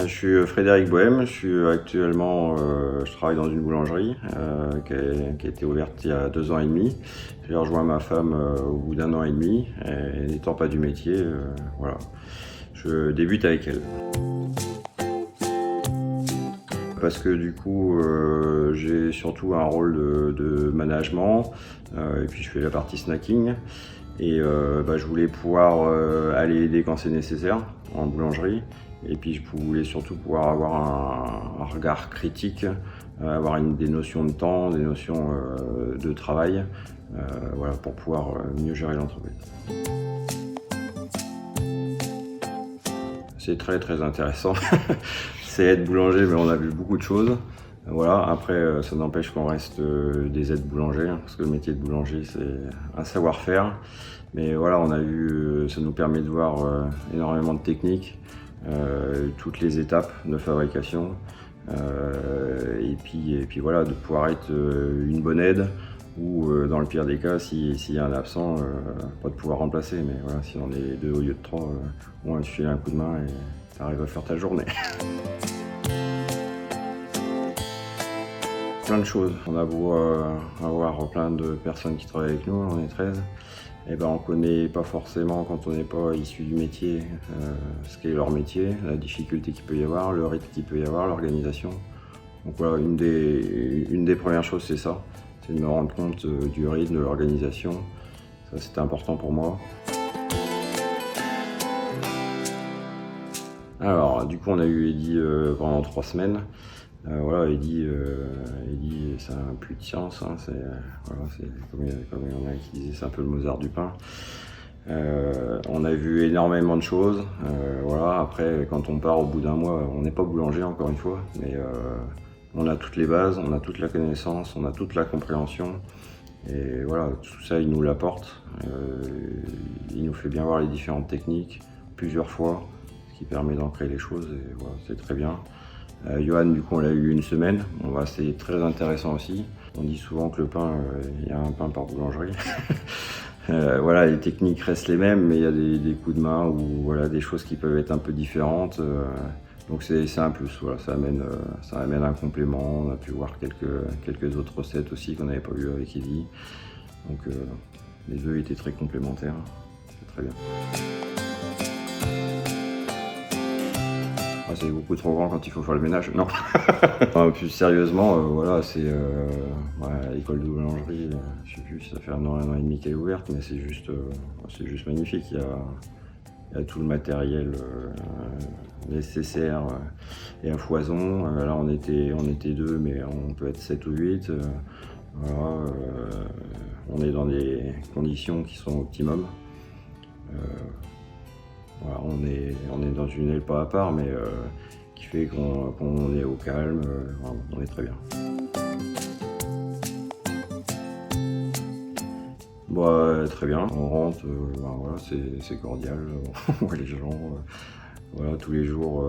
je suis Frédéric Bohème, je travaille dans une boulangerie qui a été ouverte il y a 2 ans et demi. J'ai rejoint ma femme au bout d'1 an et demi, et n'étant pas du métier, voilà, je débute avec elle. Parce que du coup, j'ai surtout un rôle de management, et puis je fais la partie snacking. Et je voulais pouvoir aller aider quand c'est nécessaire en boulangerie. Et puis je voulais surtout pouvoir avoir un regard critique, avoir des notions de temps, des notions de travail, voilà, pour pouvoir mieux gérer l'entreprise. C'est très très intéressant. C'est être boulanger, mais on a vu beaucoup de choses. Voilà, après, ça n'empêche qu'on reste des aides boulangers, parce que le métier de boulanger, c'est un savoir-faire. Mais voilà, on a vu, ça nous permet de voir énormément de techniques, toutes les étapes de fabrication, et puis voilà, de pouvoir être une bonne aide, ou dans le pire des cas, s'il y a un absent, pas de pouvoir remplacer. Mais voilà, si on est 2 au lieu de 3, au moins tu files un coup de main et tu arrives à faire ta journée. Plein de choses. On a beau avoir plein de personnes qui travaillent avec nous, on est 13, et ben on connaît pas forcément, quand on n'est pas issu du métier, ce qu'est leur métier, la difficulté qu'il peut y avoir, le rythme qu'il peut y avoir, l'organisation. Donc voilà, une des premières choses, c'est ça, c'est de me rendre compte du rythme, de l'organisation. Ça, c'était important pour moi. Alors, du coup, on a eu Eddy pendant 3 semaines. Voilà, Eddy, c'est un puits de science, hein, voilà, comme il y en a qui disaient, c'est un peu le Mozart du pain. On a vu énormément de choses. Voilà, après, quand on part au bout d'1 mois, on n'est pas boulanger encore une fois, mais on a toutes les bases, on a toute la connaissance, on a toute la compréhension. Et voilà, tout ça, il nous l'apporte. Il nous fait bien voir les différentes techniques plusieurs fois, ce qui permet d'ancrer les choses, et voilà, c'est très bien. Johan, du coup, on l'a eu 1 semaine. Bon, bah, c'est très intéressant aussi. On dit souvent que le pain, il y a un pain par boulangerie. Voilà, les techniques restent les mêmes, mais il y a des coups de main ou voilà, des choses qui peuvent être un peu différentes. Donc c'est un plus. Voilà, ça amène un complément. On a pu voir quelques autres recettes aussi qu'on n'avait pas vues avec Eddy. Donc les œufs étaient très complémentaires. C'est très bien. Ah, c'est beaucoup trop grand quand il faut faire le ménage. Non. Plus sérieusement, voilà, c'est l'école de boulangerie. Je sais plus si ça fait 1 an et demi qu'elle est ouverte, mais c'est juste magnifique. Il y a tout le matériel nécessaire et à foison. Là, on était 2, mais on peut être 7 ou 8. Voilà, on est dans des conditions qui sont optimum. Voilà, on est dans une aile pas à part, mais qui fait qu'on est au calme, on est très bien. Bah, très bien, on rentre, voilà, c'est cordial, on voit les gens, voilà, tous les jours,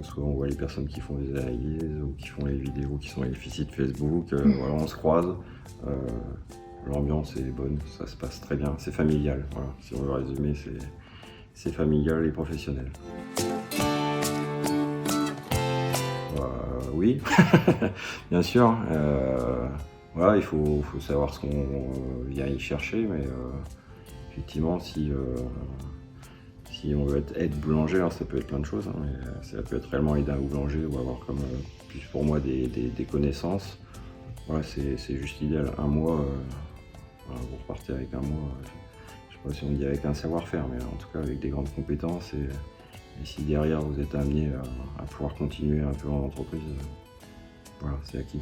souvent on voit les personnes qui font des analyses ou qui font les vidéos qui sont les sites Facebook, voilà, on se croise. L'ambiance est bonne, ça se passe très bien, c'est familial, voilà, si on veut résumer, c'est familial et professionnel. Oui, bien sûr. Voilà, il faut savoir ce qu'on vient y chercher, mais effectivement, si on veut être aide boulanger, alors ça peut être plein de choses, hein, mais ça peut être réellement aider un boulanger ou avoir comme plus pour moi des connaissances. Voilà, c'est juste idéal. 1 mois, voilà, vous repartez avec 1 mois. Je ne sais pas si on dit avec un savoir-faire, mais en tout cas avec des grandes compétences, et si derrière vous êtes amené à pouvoir continuer un peu en entreprise, voilà, c'est acquis.